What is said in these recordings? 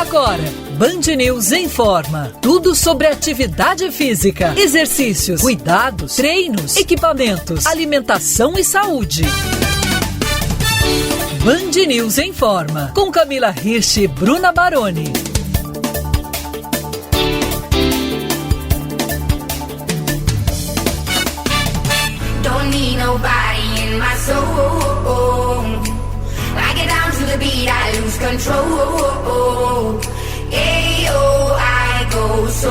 Agora, Band News informa. Tudo sobre atividade física, exercícios, cuidados, treinos, equipamentos, alimentação e saúde. Band News informa. Com Camila Hirsch e Bruna Baroni. Don't need nobody in my soul. I get down to the beat, I lose control. Ayo, I go so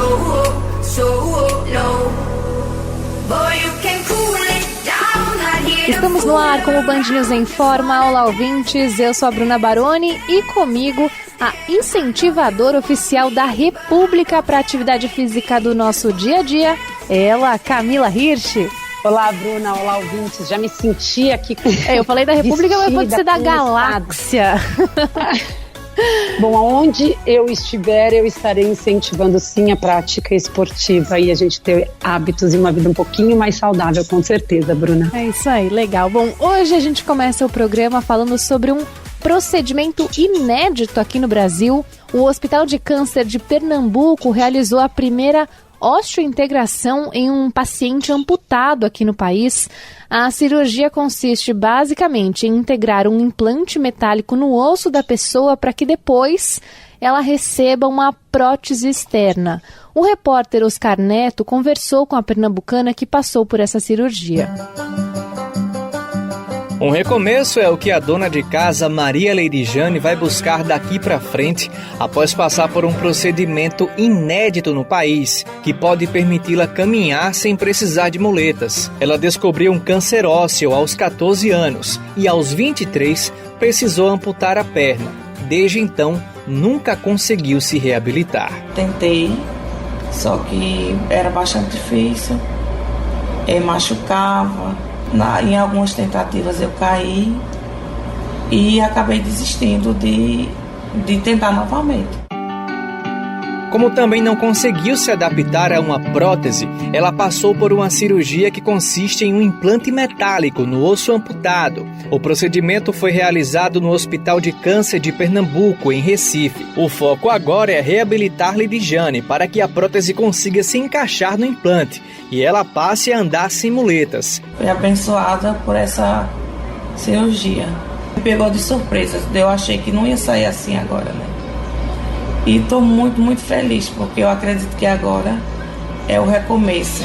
low. Boy, you can cool it down, not here. Estamos no ar com o Band News Informa. Olá, ouvintes. Eu sou a Bruna Baroni e comigo a incentivadora oficial da República para a atividade física do nosso dia a dia, ela, Camila Hirsch. Olá, Bruna. Olá, ouvintes. Já me senti aqui com... Eu falei da República, mas pode ser da galáxia. Bom, aonde eu estiver, eu estarei incentivando sim a prática esportiva e a gente ter hábitos e uma vida um pouquinho mais saudável, com certeza, Bruna. É isso aí, legal. Bom, hoje a gente começa o programa falando sobre um procedimento inédito aqui no Brasil. O Hospital de Câncer de Pernambuco realizou a primeira osteointegração em um paciente amputado aqui no país. A cirurgia consiste basicamente em integrar um implante metálico no osso da pessoa para que depois ela receba uma prótese externa. O repórter Oscar Neto conversou com a pernambucana que passou por essa cirurgia. Um recomeço é o que a dona de casa Maria Leirijane vai buscar daqui para frente após passar por um procedimento inédito no país, que pode permiti-la caminhar sem precisar de muletas. Ela descobriu um câncer ósseo aos 14 anos e aos 23 precisou amputar a perna. Desde então, nunca conseguiu se reabilitar. Tentei, só que era bastante difícil, machucava. Em algumas tentativas eu caí e acabei desistindo de tentar novamente. Como também não conseguiu se adaptar a uma prótese, ela passou por uma cirurgia que consiste em um implante metálico no osso amputado. O procedimento foi realizado no Hospital de Câncer de Pernambuco, em Recife. O foco agora é reabilitar Leirijane para que a prótese consiga se encaixar no implante e ela passe a andar sem muletas. Fui abençoada por essa cirurgia. Me pegou de surpresa, eu achei que não ia sair assim agora, né? E estou muito, muito feliz, porque eu acredito que agora é o recomeço.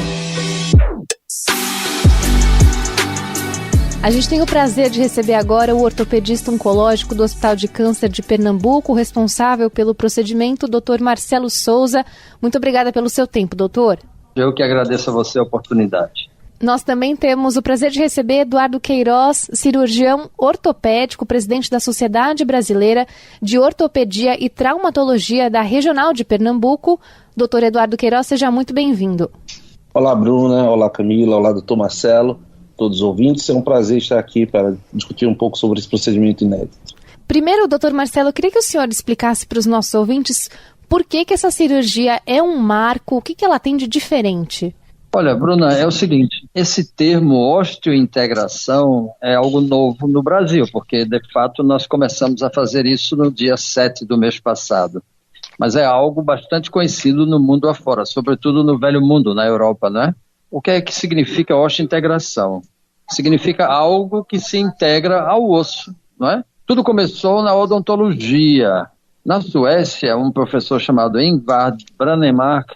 A gente tem o prazer de receber agora o ortopedista oncológico do Hospital de Câncer de Pernambuco, responsável pelo procedimento, Dr. Marcelo Souza. Muito obrigada pelo seu tempo, doutor. Eu que agradeço a você a oportunidade. Nós também temos o prazer de receber Eduardo Queiroz, cirurgião ortopédico, presidente da Sociedade Brasileira de Ortopedia e Traumatologia da Regional de Pernambuco. Doutor Eduardo Queiroz, seja muito bem-vindo. Olá, Bruna. Olá, Camila. Olá, doutor Marcelo. Todos os ouvintes. É um prazer estar aqui para discutir um pouco sobre esse procedimento inédito. Primeiro, doutor Marcelo, eu queria que o senhor explicasse para os nossos ouvintes por que essa cirurgia é um marco, o que ela tem de diferente. Olha, Bruna, é o seguinte, esse termo osteointegração é algo novo no Brasil, porque de fato nós começamos a fazer isso no dia 7 do mês passado. Mas é algo bastante conhecido no mundo afora, sobretudo no velho mundo, na Europa, né? O que é que significa osteointegração? Significa algo que se integra ao osso, não é? Tudo começou na odontologia. Na Suécia, um professor chamado Ingvar Brånemark,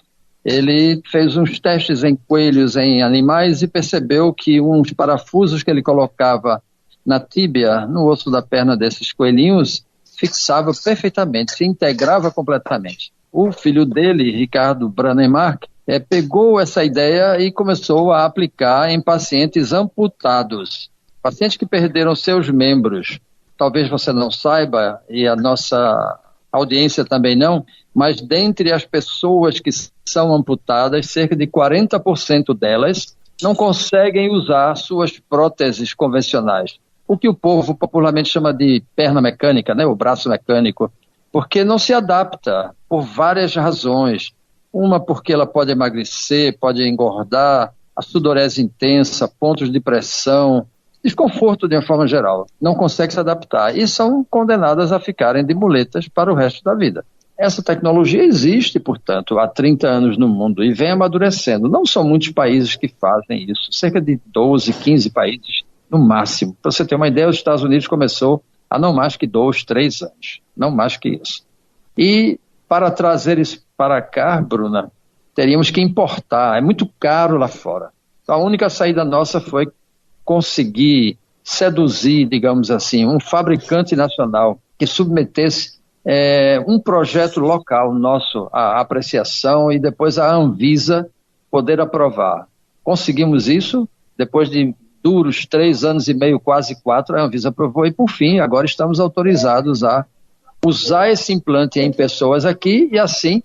ele fez uns testes em coelhos, em animais, e percebeu que uns parafusos que ele colocava na tíbia, no osso da perna desses coelhinhos, fixava perfeitamente, se integrava completamente. O filho dele, Ricardo Brånemark, pegou essa ideia e começou a aplicar em pacientes amputados, pacientes que perderam seus membros. Talvez você não saiba, e a nossa audiência também não, mas dentre as pessoas que são amputadas, cerca de 40% delas não conseguem usar suas próteses convencionais. O que o povo popularmente chama de perna mecânica, né, o braço mecânico, porque não se adapta por várias razões. Uma porque ela pode emagrecer, pode engordar, a sudorese intensa, pontos de pressão, desconforto de uma forma geral. Não consegue se adaptar e são condenadas a ficarem de muletas para o resto da vida. Essa tecnologia existe, portanto, há 30 anos no mundo e vem amadurecendo. Não são muitos países que fazem isso, cerca de 12, 15 países no máximo. Para você ter uma ideia, os Estados Unidos começou há não mais que 2, 3 anos, não mais que isso. E para trazer isso para cá, Bruna, teríamos que importar, é muito caro lá fora. Então, a única saída nossa foi conseguir seduzir, digamos assim, um fabricante nacional que submetesse um projeto local nosso à apreciação e depois a Anvisa poder aprovar. Conseguimos isso, depois de duros 3 anos e meio, quase 4, a Anvisa aprovou e, por fim, agora estamos autorizados a usar esse implante em pessoas aqui e, assim,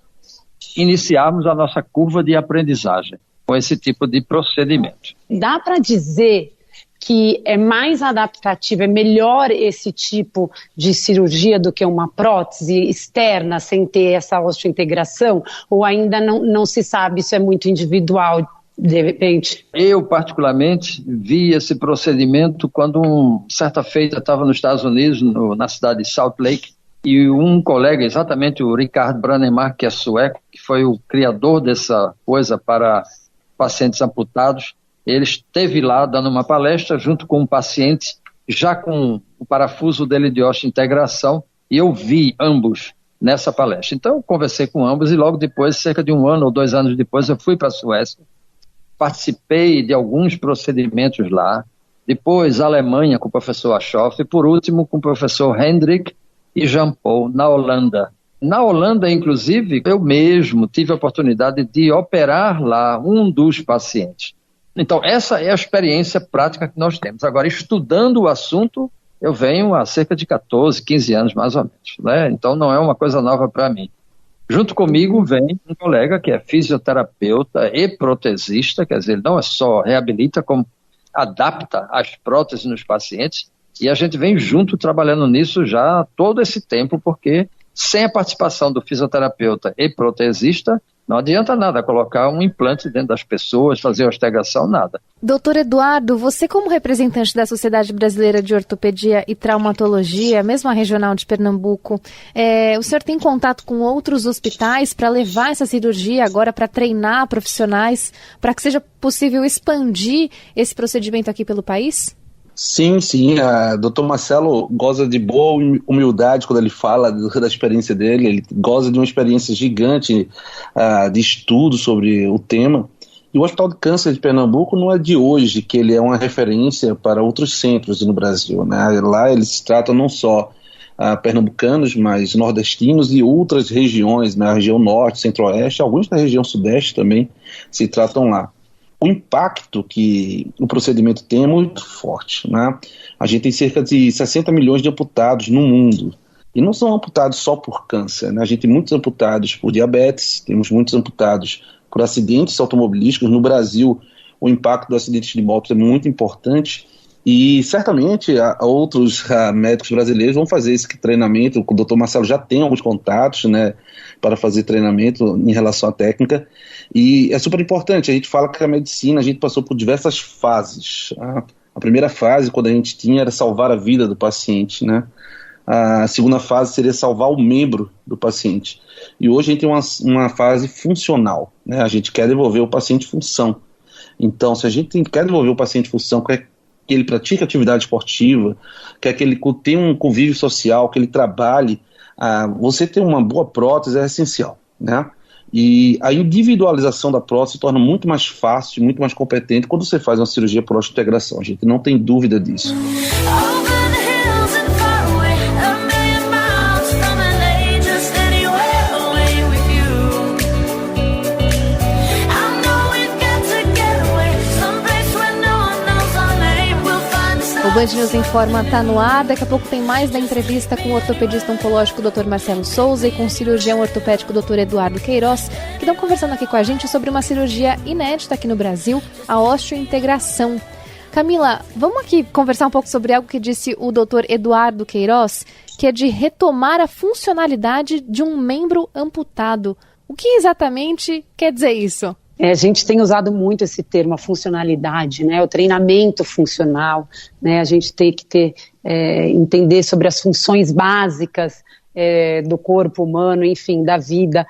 iniciarmos a nossa curva de aprendizagem com esse tipo de procedimento. Dá para dizer que é mais adaptativo, é melhor esse tipo de cirurgia do que uma prótese externa sem ter essa osteointegração? Ou ainda não se sabe, isso é muito individual, de repente? Eu, particularmente, vi esse procedimento quando, certa feita, estava nos Estados Unidos, na cidade de Salt Lake, e um colega, exatamente o Richard Brannemark, que é sueco, que foi o criador dessa coisa para pacientes amputados, ele esteve lá dando uma palestra junto com um paciente, já com o parafuso dele de osteointegração, e eu vi ambos nessa palestra. Então, eu conversei com ambos e logo depois, cerca de 1 ano ou 2 anos depois, eu fui para a Suécia, participei de alguns procedimentos lá, depois a Alemanha com o professor Aschoff e por último com o professor Hendrik e Jean Paul na Holanda. Na Holanda, inclusive, eu mesmo tive a oportunidade de operar lá um dos pacientes. Então, essa é a experiência prática que nós temos. Agora, estudando o assunto, eu venho há cerca de 14, 15 anos, mais ou menos, né? Então, não é uma coisa nova para mim. Junto comigo vem um colega que é fisioterapeuta e protesista, quer dizer, ele não é só reabilita, como adapta as próteses nos pacientes, e a gente vem junto trabalhando nisso já todo esse tempo, porque sem a participação do fisioterapeuta e protesista, não adianta nada colocar um implante dentro das pessoas, fazer osteointegração, nada. Doutor Eduardo, você como representante da Sociedade Brasileira de Ortopedia e Traumatologia, mesmo a regional de Pernambuco, o senhor tem contato com outros hospitais para levar essa cirurgia agora para treinar profissionais, para que seja possível expandir esse procedimento aqui pelo país? Sim, o Dr. Marcelo goza de boa humildade quando ele fala da experiência dele, ele goza de uma experiência gigante de estudo sobre o tema. E o Hospital de Câncer de Pernambuco não é de hoje que ele é uma referência para outros centros no Brasil, né? Lá eles tratam não só pernambucanos, mas nordestinos e outras regiões, na região norte, centro-oeste, alguns da região sudeste também se tratam lá. O impacto que o procedimento tem é muito forte, né? A gente tem cerca de 60 milhões de amputados no mundo. E não são amputados só por câncer, né? A gente tem muitos amputados por diabetes, temos muitos amputados por acidentes automobilísticos. No Brasil, o impacto do acidente de moto é muito importante. E certamente outros médicos brasileiros vão fazer esse treinamento. O Dr. Marcelo já tem alguns contatos, né, para fazer treinamento em relação à técnica. E é super importante. A gente fala que a medicina, a gente passou por diversas fases. A primeira fase, quando a gente tinha, era salvar a vida do paciente, né? A segunda fase seria salvar o membro do paciente. E hoje a gente tem uma fase funcional, né? A gente quer devolver o paciente função. Então, se a gente quer devolver o paciente função, quer que ele pratique atividade esportiva, quer que ele tenha um convívio social, que ele trabalhe, você ter uma boa prótese é essencial, né? E a individualização da prótese se torna muito mais fácil, muito mais competente quando você faz uma cirurgia por osteointegração. A gente não tem dúvida disso. O Band News Informa está no ar. Daqui a pouco tem mais da entrevista com o ortopedista oncológico Dr. Marcelo Souza e com o cirurgião ortopédico Dr. Eduardo Queiroz, que estão conversando aqui com a gente sobre uma cirurgia inédita aqui no Brasil, a osteointegração. Camila, vamos aqui conversar um pouco sobre algo que disse o Dr. Eduardo Queiroz, que é de retomar a funcionalidade de um membro amputado. O que exatamente quer dizer isso? A gente tem usado muito esse termo, a funcionalidade, né? O treinamento funcional, né? A gente tem que entender sobre as funções básicas do corpo humano, enfim, da vida.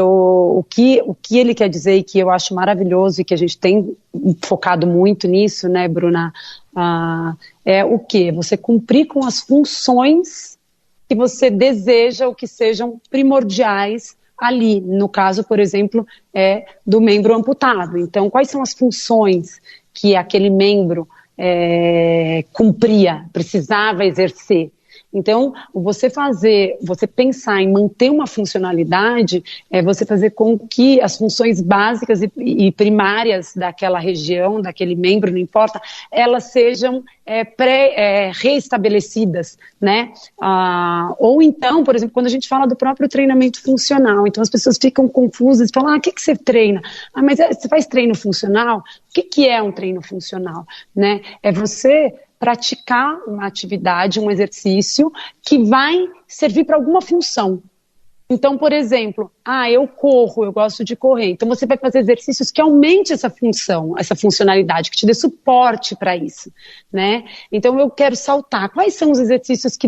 O que ele quer dizer, e que eu acho maravilhoso e que a gente tem focado muito nisso, né, Bruna, é o quê? Você cumprir com as funções que você deseja ou que sejam primordiais ali, no caso, por exemplo, do membro amputado. Então, quais são as funções que aquele membro precisava exercer? Então, você pensar em manter uma funcionalidade, você fazer com que as funções básicas e primárias daquela região, daquele membro, não importa, elas sejam reestabelecidas, né? Ou então, por exemplo, quando a gente fala do próprio treinamento funcional, então as pessoas ficam confusas, falam, o que você treina? Mas você faz treino funcional? O que é um treino funcional? Né? É você praticar uma atividade, um exercício que vai servir para alguma função. Então, por exemplo, eu corro, eu gosto de correr. Então, você vai fazer exercícios que aumente essa função, essa funcionalidade, que te dê suporte para isso, né? Então, eu quero saltar. Quais são os exercícios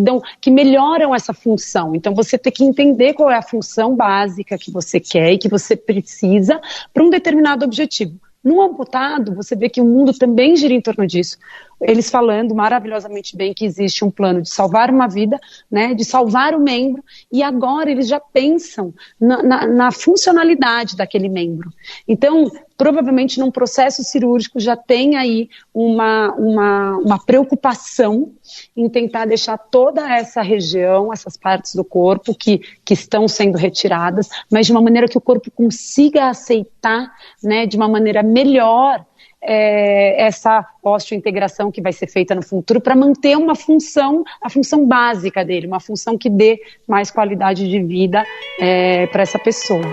que melhoram essa função? Então, você tem que entender qual é a função básica que você quer e que você precisa para um determinado objetivo. No amputado, você vê que o mundo também gira em torno disso. Eles falando maravilhosamente bem que existe um plano de salvar uma vida, né, de salvar o membro, e agora eles já pensam na funcionalidade daquele membro. Então, provavelmente num processo cirúrgico já tem aí uma preocupação em tentar deixar toda essa região, essas partes do corpo que estão sendo retiradas, mas de uma maneira que o corpo consiga aceitar, né, de uma maneira melhor, essa osteointegração que vai ser feita no futuro para manter a função básica dele, uma função que dê mais qualidade de vida para essa pessoa.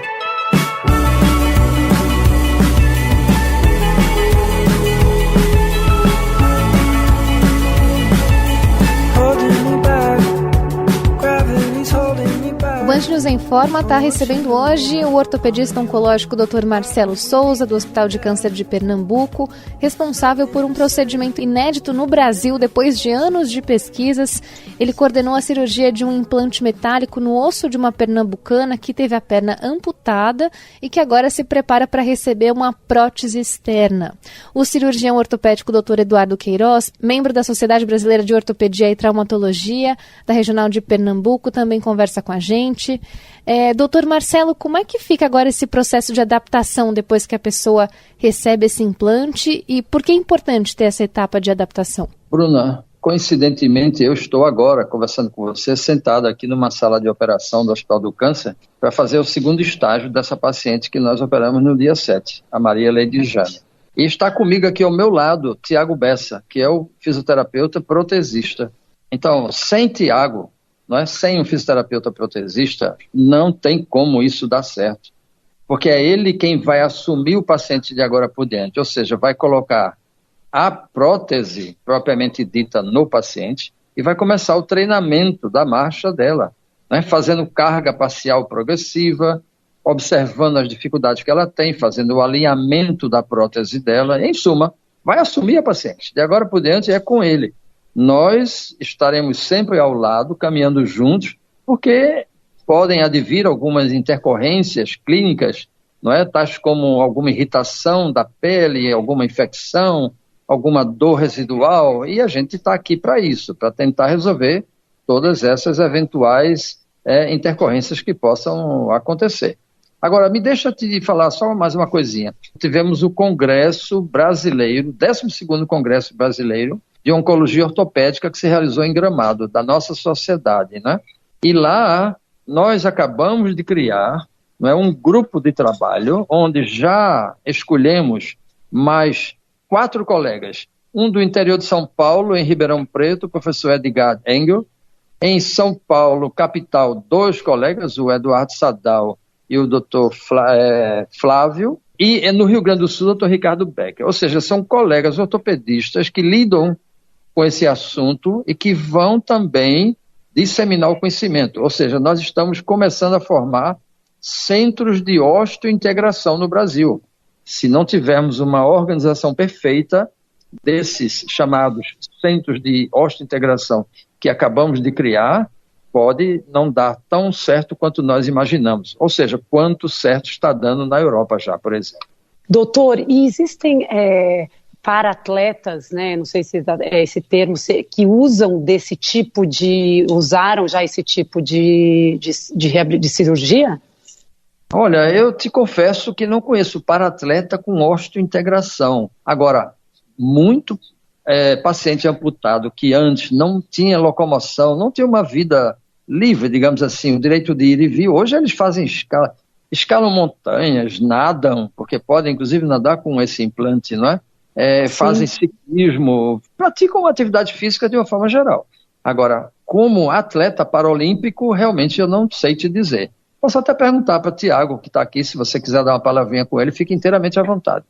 O Band News Informa está recebendo hoje o ortopedista oncológico Dr. Marcelo Souza, do Hospital de Câncer de Pernambuco, responsável por um procedimento inédito no Brasil depois de anos de pesquisas. Ele coordenou a cirurgia de um implante metálico no osso de uma pernambucana que teve a perna amputada e que agora se prepara para receber uma prótese externa. O cirurgião ortopédico Dr. Eduardo Queiroz, membro da Sociedade Brasileira de Ortopedia e Traumatologia da Regional de Pernambuco, também conversa com a gente. Doutor Marcelo, como é que fica agora esse processo de adaptação depois que a pessoa recebe esse implante e por que é importante ter essa etapa de adaptação? Bruna, coincidentemente eu estou agora conversando com você sentado aqui numa sala de operação do Hospital do Câncer para fazer o segundo estágio dessa paciente que nós operamos no dia 7, a Maria Leide Jane. E está comigo aqui ao meu lado Tiago Bessa, que é o fisioterapeuta protesista. Então, sem Tiago, sem um fisioterapeuta protesista, não tem como isso dar certo. Porque é ele quem vai assumir o paciente de agora por diante, ou seja, vai colocar a prótese propriamente dita no paciente e vai começar o treinamento da marcha dela, fazendo carga parcial progressiva, observando as dificuldades que ela tem, fazendo o alinhamento da prótese dela, em suma, vai assumir a paciente. De agora por diante é com ele. Nós estaremos sempre ao lado, caminhando juntos, porque podem advir algumas intercorrências clínicas, tais como alguma irritação da pele, alguma infecção, alguma dor residual, e a gente está aqui para isso, para tentar resolver todas essas eventuais intercorrências que possam acontecer. Agora, me deixa te falar só mais uma coisinha. Tivemos o Congresso Brasileiro, 12º Congresso Brasileiro, de Oncologia Ortopédica que se realizou em Gramado, da nossa sociedade, E lá nós acabamos de criar um grupo de trabalho onde já escolhemos mais 4 colegas. Um do interior de São Paulo, em Ribeirão Preto, o professor Edgar Engel. Em São Paulo, capital, 2 colegas, o Eduardo Sadal e o doutor Flávio. E no Rio Grande do Sul, o doutor Ricardo Becker. Ou seja, são colegas ortopedistas que lidam com esse assunto e que vão também disseminar o conhecimento. Ou seja, nós estamos começando a formar centros de osteointegração no Brasil. Se não tivermos uma organização perfeita desses chamados centros de osteointegração que acabamos de criar, pode não dar tão certo quanto nós imaginamos. Ou seja, quanto certo está dando na Europa já, por exemplo. Doutor, e existem para-atletas, né, não sei se é esse termo, que usaram já esse tipo de cirurgia? Olha, eu te confesso que não conheço para-atleta com osteointegração. Agora, muito paciente amputado que antes não tinha locomoção, não tinha uma vida livre, digamos assim, o direito de ir e vir, hoje eles fazem escalam montanhas, nadam, porque podem inclusive nadar com esse implante, não é? Fazem ciclismo, praticam uma atividade física de uma forma geral. Agora, como atleta paralímpico, realmente eu não sei te dizer. Posso até perguntar para o Tiago, que está aqui, se você quiser dar uma palavrinha com ele, fique inteiramente à vontade.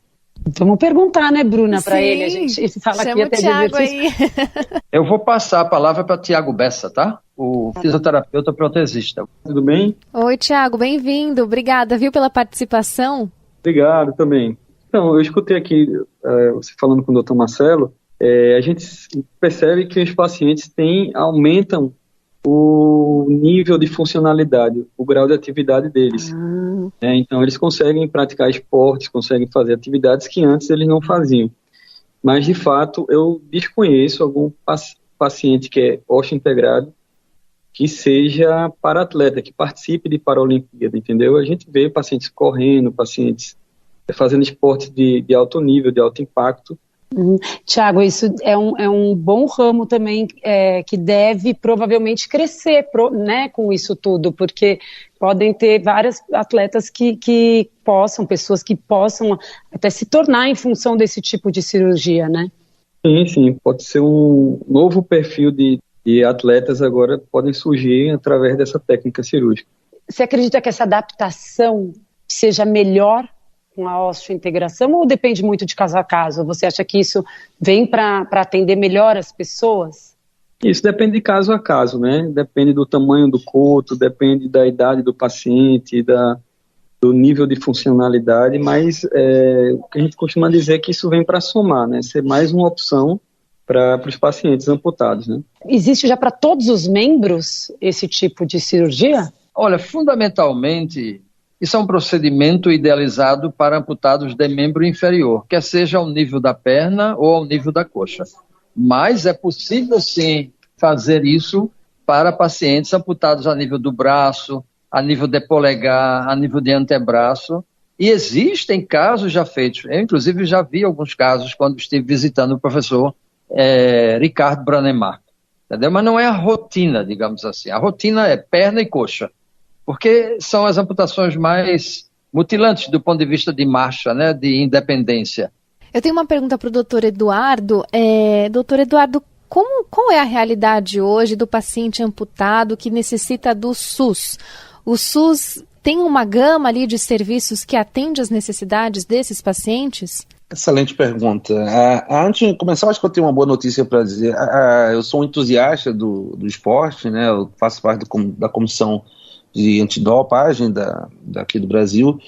Vamos perguntar, né, Bruna, para ele. A gente fala aqui até de exercício. Eu vou passar a palavra para Tiago Bessa, tá? O fisioterapeuta protesista. Tudo bem? Oi, Tiago, bem-vindo. Obrigada, viu, pela participação. Obrigado também. Então, eu escutei aqui você falando com o Dr. Marcelo, a gente percebe que os pacientes aumentam o nível de funcionalidade, o grau de atividade deles. Então, eles conseguem praticar esportes, conseguem fazer atividades que antes eles não faziam. Mas, de fato, eu desconheço algum paciente que é osteointegrado que seja para-atleta, que participe de Paralimpíada, entendeu? A gente vê pacientes correndo, pacientes fazendo esportes de alto nível, de alto impacto. Tiago, isso é um bom ramo também que deve provavelmente crescer, né, com isso tudo, porque podem ter vários atletas pessoas que possam até se tornar em função desse tipo de cirurgia, né? Sim, pode ser um novo perfil de atletas agora podem surgir através dessa técnica cirúrgica. Você acredita que essa adaptação seja melhor com a osteointegração ou depende muito de caso a caso? Você acha que isso vem para atender melhor as pessoas? Isso depende de caso a caso, né? Depende do tamanho do coto, depende da idade do paciente, do nível de funcionalidade, mas o que a gente costuma dizer é que isso vem para somar, né? Ser mais uma opção para os pacientes amputados, né? Existe já para todos os membros esse tipo de cirurgia? Olha, fundamentalmente, isso é um procedimento idealizado para amputados de membro inferior, quer seja ao nível da perna ou ao nível da coxa. Mas é possível, sim, fazer isso para pacientes amputados a nível do braço, a nível de polegar, a nível de antebraço. E existem casos já feitos. Eu, inclusive, já vi alguns casos quando estive visitando o professor Ricardo Branemark. Entendeu? Mas não é a rotina, digamos assim. A rotina é perna e coxa, porque são as amputações mais mutilantes do ponto de vista de marcha, né, de independência. Eu tenho uma pergunta para o doutor Eduardo. Doutor Eduardo, qual é a realidade hoje do paciente amputado que necessita do SUS? O SUS tem uma gama ali de serviços que atende às necessidades desses pacientes? Excelente pergunta. Antes de começar, acho que eu tenho uma boa notícia para dizer. Eu sou um entusiasta do esporte, né? Eu faço parte da comissão de antidopagem daqui do Brasil,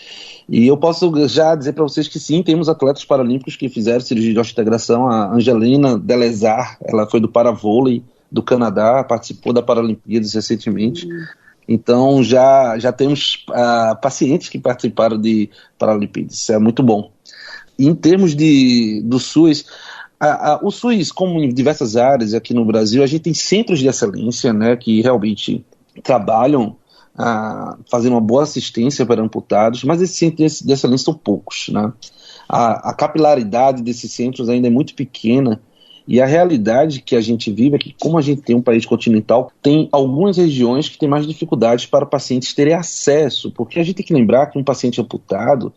e eu posso já dizer para vocês que sim, temos atletas paralímpicos que fizeram cirurgia de osteointegração. A Angelina Delezar, ela foi do paravôlei do Canadá, participou da Paralimpíadas recentemente. Então já temos pacientes que participaram de Paralimpíadas, isso é muito bom. E em termos do SUS, o SUS, como em diversas áreas aqui no Brasil, a gente tem centros de excelência, né, que realmente trabalham fazendo uma boa assistência para amputados, mas esses centros de excelência são poucos, né? A capilaridade desses centros ainda é muito pequena, e a realidade que a gente vive é que, como a gente tem um país continental, tem algumas regiões que têm mais dificuldades para pacientes terem acesso, porque a gente tem que lembrar que um paciente amputado,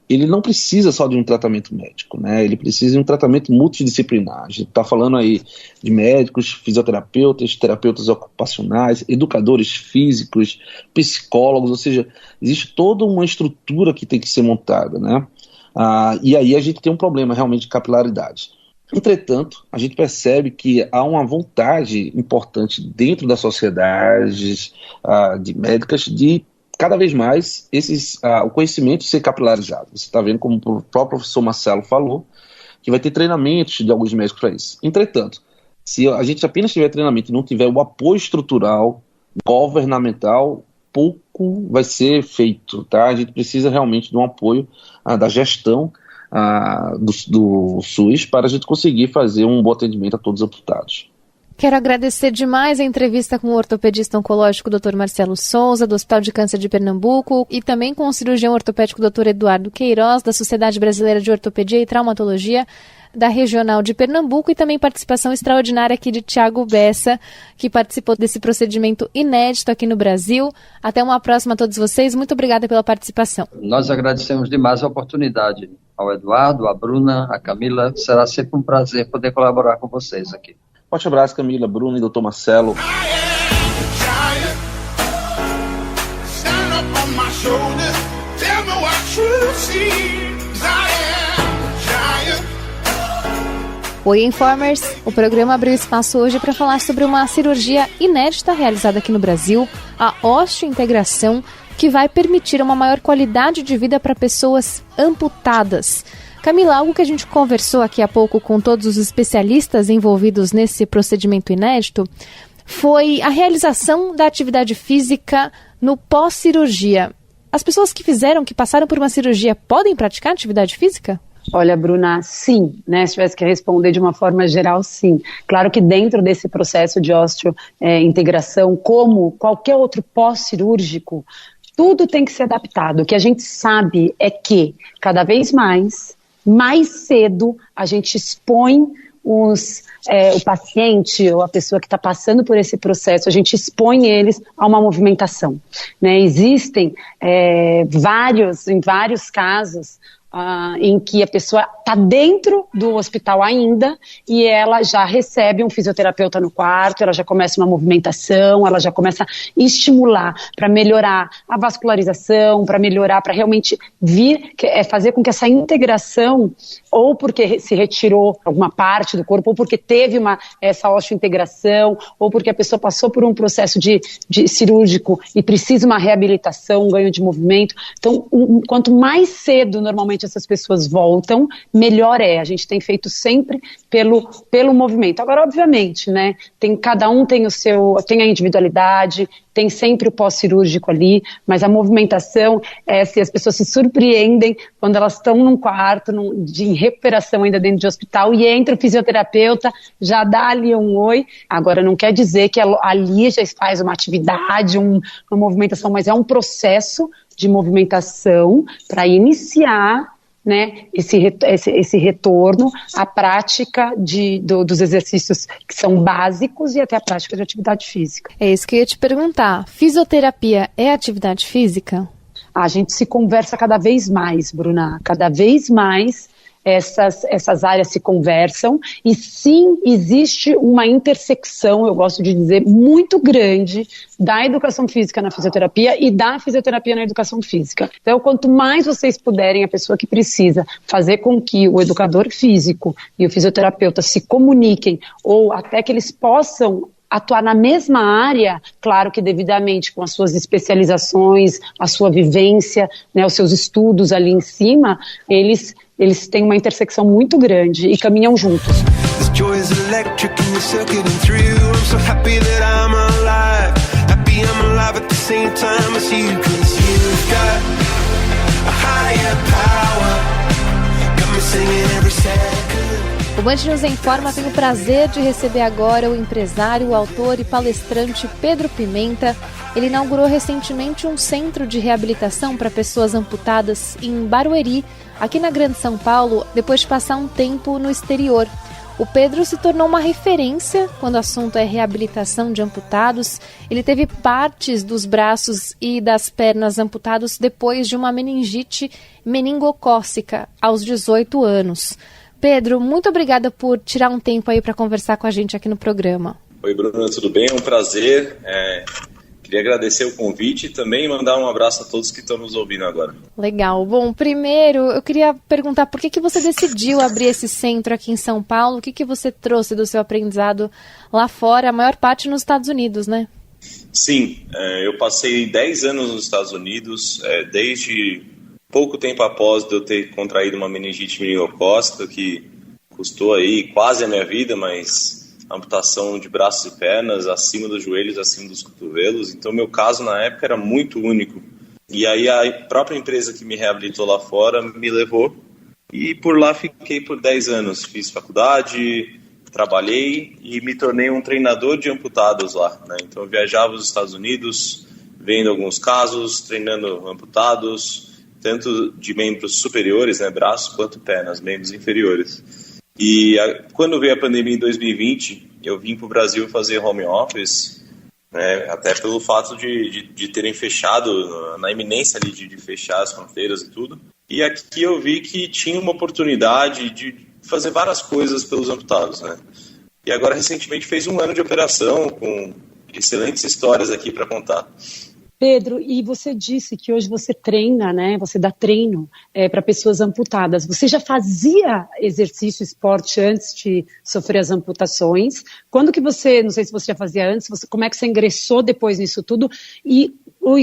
ele não precisa só de um tratamento médico, né? Ele precisa de um tratamento multidisciplinar. A gente está falando aí de médicos, fisioterapeutas, terapeutas ocupacionais, educadores físicos, psicólogos, ou seja, existe toda uma estrutura que tem que ser montada, né? E aí a gente tem um problema realmente de capilaridade. Entretanto, a gente percebe que há uma vontade importante dentro das sociedades de médicas de cada vez mais o conhecimento ser capilarizado. Você está vendo, como o próprio professor Marcelo falou, que vai ter treinamentos de alguns médicos para isso. Entretanto, se a gente apenas tiver treinamento e não tiver o apoio estrutural governamental, pouco vai ser feito, tá? A gente precisa realmente de um apoio da gestão do SUS para a gente conseguir fazer um bom atendimento a todos os amputados. Quero agradecer demais a entrevista com o ortopedista oncológico Dr. Marcelo Souza, do Hospital de Câncer de Pernambuco, e também com o cirurgião ortopédico Dr. Eduardo Queiroz, da Sociedade Brasileira de Ortopedia e Traumatologia, da Regional de Pernambuco, e também participação extraordinária aqui de Thiago Bessa, que participou desse procedimento inédito aqui no Brasil. Até uma próxima a todos vocês. Muito obrigada pela participação. Nós agradecemos demais a oportunidade ao Eduardo, à Bruna, à Camila. Será sempre um prazer poder colaborar com vocês aqui. Forte abraço, Camila, Bruno e Dr. Marcelo. Oi, Informers! O programa abriu espaço hoje para falar sobre uma cirurgia inédita realizada aqui no Brasil, a osteointegração, que vai permitir uma maior qualidade de vida para pessoas amputadas. Camila, algo que a gente conversou aqui há pouco com todos os especialistas envolvidos nesse procedimento inédito foi a realização da atividade física no pós-cirurgia. As pessoas que passaram por uma cirurgia, podem praticar atividade física? Olha, Bruna, sim, né? Se tivesse que responder de uma forma geral, sim. Claro que dentro desse processo de osteointegração, como qualquer outro pós-cirúrgico, tudo tem que ser adaptado. O que a gente sabe é que, cada vez mais cedo, a gente expõe o paciente ou a pessoa que está passando por esse processo, a gente expõe eles a uma movimentação, né? Existem em vários casos em que a pessoa está dentro do hospital ainda e ela já recebe um fisioterapeuta no quarto, ela já começa uma movimentação, ela já começa a estimular para melhorar a vascularização, para realmente fazer com que essa integração, ou porque se retirou alguma parte do corpo, ou porque teve essa osteointegração, ou porque a pessoa passou por um processo de cirúrgico e precisa uma reabilitação, um ganho de movimento. Então, quanto mais cedo, normalmente, essas pessoas voltam, melhor é. A gente tem feito sempre pelo movimento. Agora, obviamente, né, cada um tem a individualidade, tem sempre o pós-cirúrgico ali, mas a movimentação, se as pessoas se surpreendem quando elas estão num quarto em recuperação ainda dentro de hospital e entra o fisioterapeuta, já dá ali um oi. Agora, não quer dizer que ali já faz uma atividade, uma movimentação, mas é um processo de movimentação para iniciar, né, esse retorno à prática dos exercícios que são básicos e até a prática de atividade física. É isso que eu ia te perguntar. Fisioterapia é atividade física? A gente se conversa cada vez mais, Bruna. Cada vez mais essas áreas se conversam e sim, existe uma intersecção, eu gosto de dizer, muito grande da educação física na fisioterapia e da fisioterapia na educação física. Então, quanto mais vocês puderem, a pessoa que precisa fazer com que o educador físico e o fisioterapeuta se comuniquem ou até que eles possam atuar na mesma área, claro que devidamente com as suas especializações, a sua vivência, né, os seus estudos ali em cima, eles têm uma intersecção muito grande e caminham juntos. O Band News Informa tem o prazer de receber agora o empresário, o autor e palestrante Pedro Pimenta. Ele inaugurou recentemente um centro de reabilitação para pessoas amputadas em Barueri, aqui na Grande São Paulo, depois de passar um tempo no exterior. O Pedro se tornou uma referência quando o assunto é reabilitação de amputados. Ele teve partes dos braços e das pernas amputados depois de uma meningite meningocócica aos 18 anos. Pedro, muito obrigada por tirar um tempo aí para conversar com a gente aqui no programa. Oi, Bruna, tudo bem? É um prazer. Queria agradecer o convite e também mandar um abraço a todos que estão nos ouvindo agora. Legal. Bom, primeiro eu queria perguntar por que você decidiu abrir esse centro aqui em São Paulo? O que você trouxe do seu aprendizado lá fora, a maior parte nos Estados Unidos, né? Sim, eu passei 10 anos nos Estados Unidos, desde pouco tempo após de eu ter contraído uma meningite meningocócica, que custou aí quase a minha vida, mas amputação de braços e pernas acima dos joelhos, acima dos cotovelos. Então, meu caso na época era muito único. E aí a própria empresa que me reabilitou lá fora me levou e por lá fiquei por 10 anos. Fiz faculdade, trabalhei e me tornei um treinador de amputados lá, né? Então eu viajava aos Estados Unidos, vendo alguns casos, treinando amputados, tanto de membros superiores, né, braços, quanto pernas, membros inferiores. E quando veio a pandemia em 2020, eu vim para o Brasil fazer home office, né, até pelo fato de terem fechado, na iminência ali de fechar as fronteiras e tudo. E aqui eu vi que tinha uma oportunidade de fazer várias coisas pelos amputados, né? E agora recentemente fez 1 ano de operação, com excelentes histórias aqui para contar. Pedro, e você disse que hoje você treina, né? Você dá treino para pessoas amputadas. Você já fazia exercício, esporte antes de sofrer as amputações? Quando que você, não sei se você já fazia antes, como é que você ingressou depois nisso tudo? E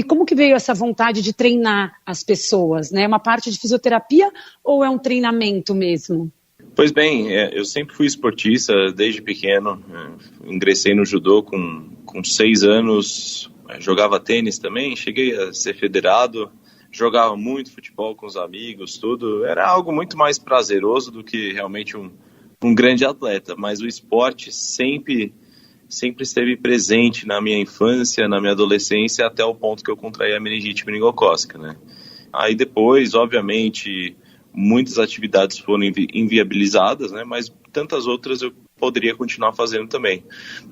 como que veio essa vontade de treinar as pessoas, né? É uma parte de fisioterapia ou é um treinamento mesmo? Pois bem, eu sempre fui esportista desde pequeno. Ingressei no judô com 6 anos, jogava tênis também, cheguei a ser federado, jogava muito futebol com os amigos, tudo. Era algo muito mais prazeroso do que realmente um grande atleta, mas o esporte sempre esteve presente na minha infância, na minha adolescência, até o ponto que eu contraí a meningite meningocócica, né? Aí depois, obviamente, muitas atividades foram inviabilizadas, né? Mas tantas outras eu poderia continuar fazendo também.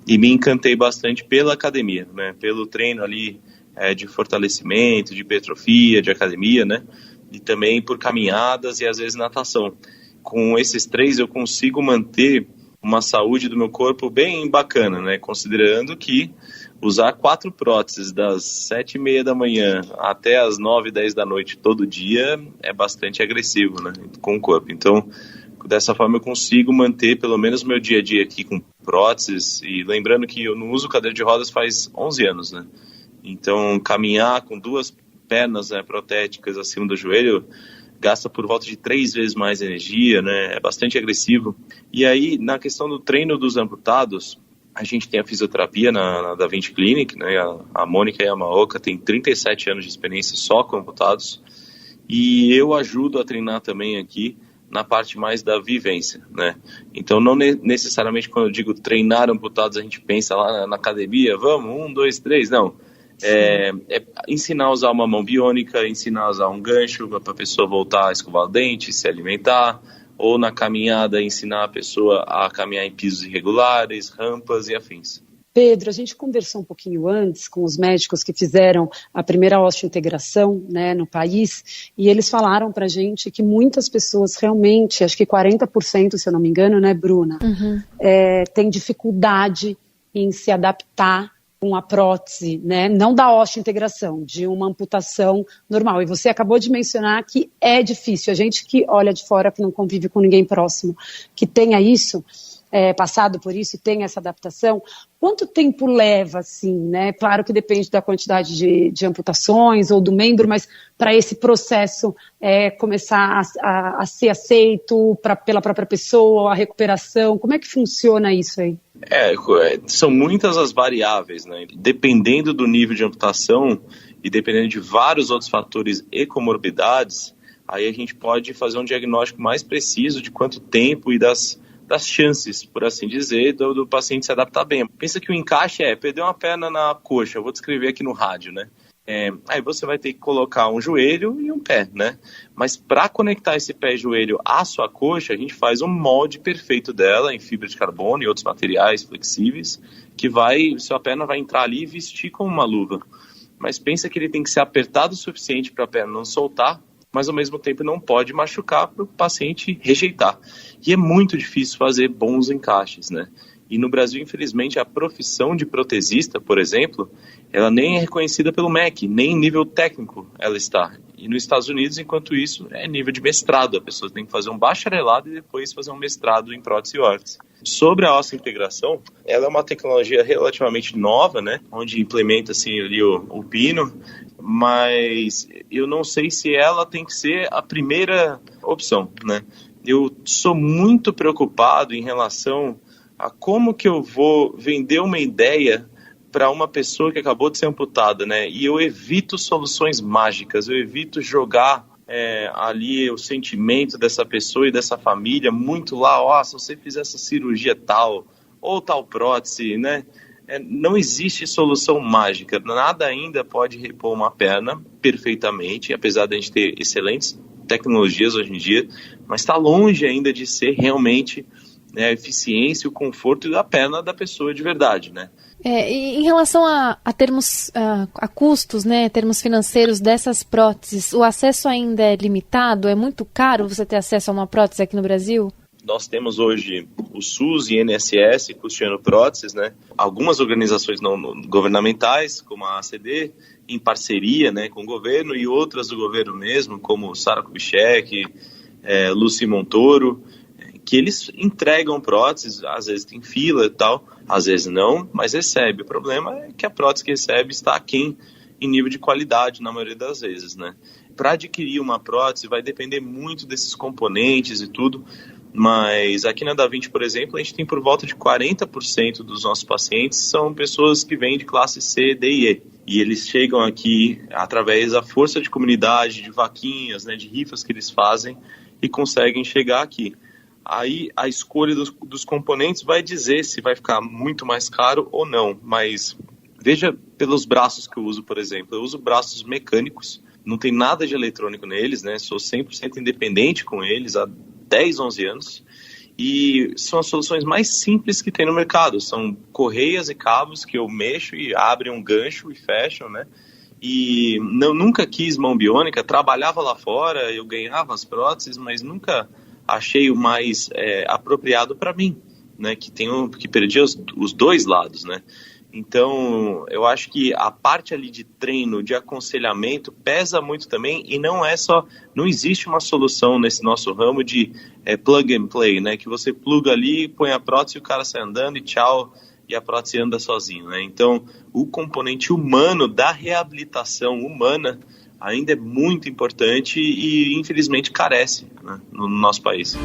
E me encantei bastante pela academia, né? Pelo treino ali de fortalecimento, de hipertrofia, de academia, né? E também por caminhadas e às vezes natação. Com esses 3 eu consigo manter uma saúde do meu corpo bem bacana, né? Considerando que usar 4 próteses das 7h30 da manhã até as 9, 10 da noite todo dia é bastante agressivo, né? Com o corpo. Então, dessa forma eu consigo manter pelo menos meu dia a dia aqui com próteses. E lembrando que eu não uso cadeira de rodas faz 11 anos, né? Então, caminhar com 2 pernas, né, protéticas acima do joelho gasta por volta de 3 vezes mais energia, né? É bastante agressivo. E aí, na questão do treino dos amputados, a gente tem a fisioterapia na Da Vinci Clinic, né? A Mônica Yamaoka tem 37 anos de experiência só com amputados. E eu ajudo a treinar também aqui na parte mais da vivência, né? Então, não necessariamente quando eu digo treinar amputados, a gente pensa lá na academia, vamos, 1, 2, 3, não. É ensinar a usar uma mão biônica, ensinar a usar um gancho para a pessoa voltar a escovar o dente, se alimentar, ou na caminhada ensinar a pessoa a caminhar em pisos irregulares, rampas e afins. Pedro, a gente conversou um pouquinho antes com os médicos que fizeram a primeira osteointegração, né, no país, e eles falaram pra gente que muitas pessoas realmente, acho que 40%, se eu não me engano, né, Bruna, têm dificuldade em se adaptar com a prótese, né, não da osteointegração, de uma amputação normal. E você acabou de mencionar que é difícil. A gente que olha de fora, que não convive com ninguém próximo, que tenha isso, passado por isso e tem essa adaptação, quanto tempo leva, assim, né? Claro que depende da quantidade de amputações ou do membro, mas para esse processo começar a ser aceito pela própria pessoa, a recuperação, como é que funciona isso aí? São muitas as variáveis, né? Dependendo do nível de amputação e dependendo de vários outros fatores e comorbidades, aí a gente pode fazer um diagnóstico mais preciso de quanto tempo e das chances, por assim dizer, do paciente se adaptar bem. Pensa que o encaixe perder uma perna na coxa, eu vou descrever aqui no rádio, né? Aí você vai ter que colocar um joelho e um pé, né? Mas para conectar esse pé e joelho à sua coxa, a gente faz um molde perfeito dela em fibra de carbono e outros materiais flexíveis, que sua perna vai entrar ali e vestir como uma luva. Mas pensa que ele tem que ser apertado o suficiente para a perna não soltar, mas ao mesmo tempo não pode machucar para o paciente rejeitar. E é muito difícil fazer bons encaixes, né? E no Brasil, infelizmente, a profissão de protesista, por exemplo, ela nem é reconhecida pelo MEC, nem em nível técnico ela está. E nos Estados Unidos, enquanto isso, é nível de mestrado. A pessoa tem que fazer um bacharelado e depois fazer um mestrado em prótese e órtese. Sobre a osteointegração, ela é uma tecnologia relativamente nova, né? Onde implementa assim, ali o pino, mas eu não sei se ela tem que ser a primeira opção, né? Eu sou muito preocupado em relação como que eu vou vender uma ideia para uma pessoa que acabou de ser amputada, né? E eu evito soluções mágicas, eu evito jogar ali o sentimento dessa pessoa e dessa família muito lá, se você fizer essa cirurgia tal, ou tal prótese, né? Não existe solução mágica, nada ainda pode repor uma perna perfeitamente, apesar de a gente ter excelentes tecnologias hoje em dia, mas está longe ainda de ser realmente, né, a eficiência e o conforto da perna da pessoa de verdade, né? Em relação a termos, a custos, né, termos financeiros dessas próteses, o acesso ainda é limitado? É muito caro você ter acesso a uma prótese aqui no Brasil? Nós temos hoje o SUS e INSS custeando próteses, né? Algumas organizações não governamentais, como a ACD, em parceria, né, com o governo, e outras do governo mesmo, como Sara Kubitschek, Lucy Montoro, que eles entregam próteses, às vezes tem fila e tal, às vezes não, mas recebe. O problema é que a prótese que recebe está aquém em nível de qualidade, na maioria das vezes, né? Para adquirir uma prótese vai depender muito desses componentes e tudo, mas aqui na Da Vinci, por exemplo, a gente tem por volta de 40% dos nossos pacientes são pessoas que vêm de classe C, D e E. E eles chegam aqui através da força de comunidade, de vaquinhas, né, de rifas que eles fazem e conseguem chegar aqui. Aí a escolha dos componentes vai dizer se vai ficar muito mais caro ou não, mas veja pelos braços que eu uso, por exemplo. Eu uso braços mecânicos, não tem nada de eletrônico neles, né? Sou 100% independente com eles há 10, 11 anos, e são as soluções mais simples que tem no mercado. São correias e cabos que eu mexo e abrem um gancho e fecham, né? E nunca quis mão biônica, trabalhava lá fora, eu ganhava as próteses, mas nunca achei o mais apropriado para mim, né? Que perdia os dois lados, né? Então, eu acho que a parte ali de treino, de aconselhamento, pesa muito também, e não existe uma solução nesse nosso ramo de plug and play, né? Que você pluga ali, põe a prótese e o cara sai andando e tchau, e a prótese anda sozinho, né? Então, o componente humano da reabilitação humana ainda é muito importante e, infelizmente, carece, né, no nosso país.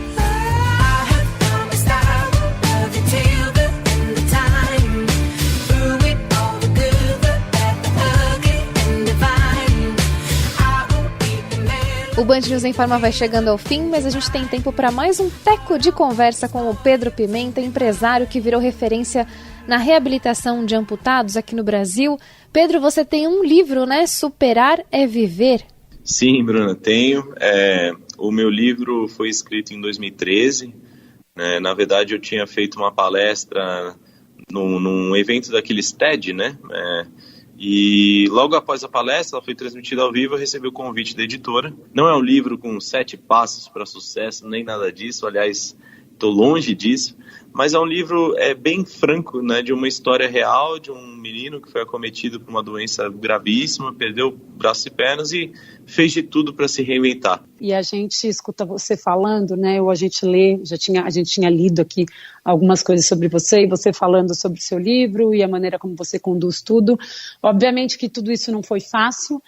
O Band News Informa vai chegando ao fim, mas a gente tem tempo para mais um teco de conversa com o Pedro Pimenta, empresário que virou referência na reabilitação de amputados aqui no Brasil. Pedro, você tem um livro, né? Superar é Viver. Sim, Bruna, tenho. O meu livro foi escrito em 2013. Na verdade, eu tinha feito uma palestra num evento daqueles TED, né? E logo após a palestra, ela foi transmitida ao vivo, eu recebi o convite da editora. Não é um livro com 7 passos para sucesso, nem nada disso, aliás, estou longe disso, mas é um livro bem franco, né, de uma história real, de um menino que foi acometido por uma doença gravíssima, perdeu braços e pernas e fez de tudo para se reinventar. E a gente escuta você falando, né, ou a gente lê, a gente tinha lido aqui algumas coisas sobre você, e você falando sobre o seu livro e a maneira como você conduz tudo. Obviamente que tudo isso não foi fácil,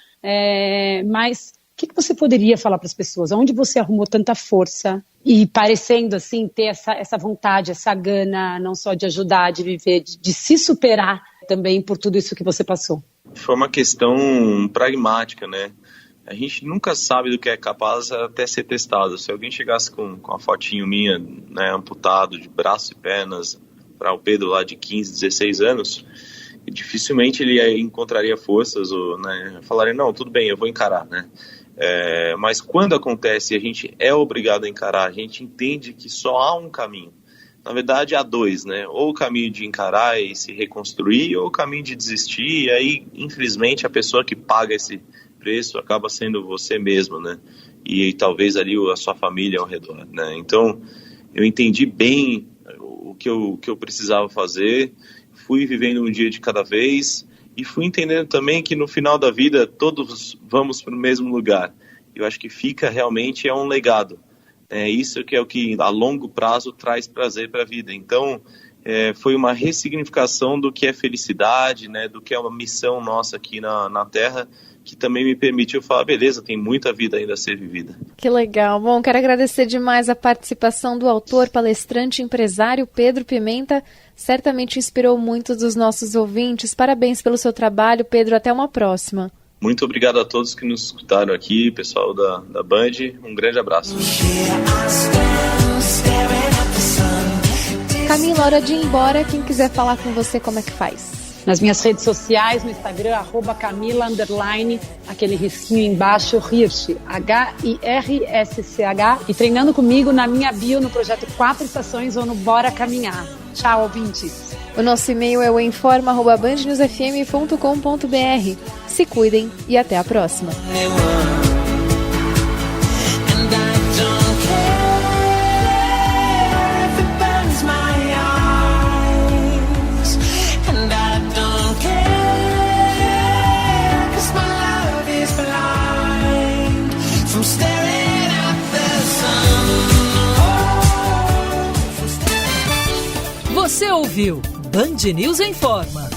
mas o que você poderia falar para as pessoas? Onde você arrumou tanta força e parecendo assim ter essa vontade, essa gana, não só de ajudar, de viver, de se superar também por tudo isso que você passou? Foi uma questão pragmática, né? A gente nunca sabe do que é capaz até ser testado. Se alguém chegasse com a fotinho minha, né, amputado de braços e pernas, para o Pedro lá de 15, 16 anos, dificilmente ele encontraria forças ou, né, falaria, não, tudo bem, eu vou encarar, né? Mas quando acontece e a gente é obrigado a encarar, a gente entende que só há um caminho. Na verdade, há dois, né? Ou o caminho de encarar e se reconstruir, ou o caminho de desistir, e aí, infelizmente, a pessoa que paga esse preço acaba sendo você mesmo, né? E talvez ali a sua família ao redor, né? Então, eu entendi bem o que eu precisava fazer, fui vivendo um dia de cada vez e fui entendendo também que no final da vida todos vamos para o mesmo lugar. Eu acho que fica realmente um legado. Isso que é o que a longo prazo traz prazer para a vida. Então, foi uma ressignificação do que é felicidade, né, do que é uma missão nossa aqui na Terra, que também me permitiu falar, beleza, tem muita vida ainda a ser vivida. Que legal. Bom, quero agradecer demais a participação do autor, palestrante e empresário Pedro Pimenta. Certamente inspirou muitos dos nossos ouvintes. Parabéns pelo seu trabalho, Pedro. Até uma próxima. Muito obrigado a todos que nos escutaram aqui, pessoal da Band. Um grande abraço. Camila, hora de ir embora. Quem quiser falar com você, como é que faz? Nas minhas redes sociais, no Instagram, @Camila_, aquele risquinho embaixo, Hirsch, HIRSCH, e treinando comigo na minha bio no projeto 4 Estações ou no Bora Caminhar. Tchau, ouvintes. O nosso e-mail é o informa@bandnewsfm.com.br. Se cuidem e até a próxima. Você ouviu Band News Informa.